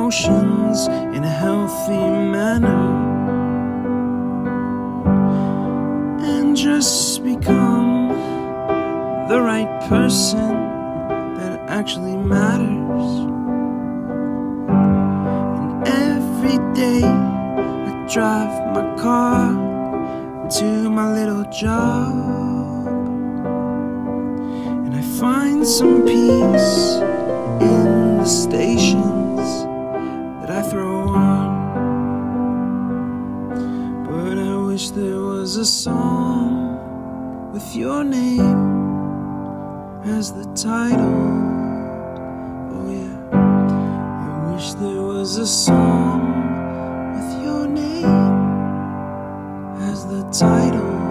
emotions in a healthy manner, and just become the right person that actually matters. And every day I drive my car to my little job, and I find some peace in the stations that I throw on. But I wish there was a song with your name as the title. Oh yeah, I wish there was a song with your name as the title.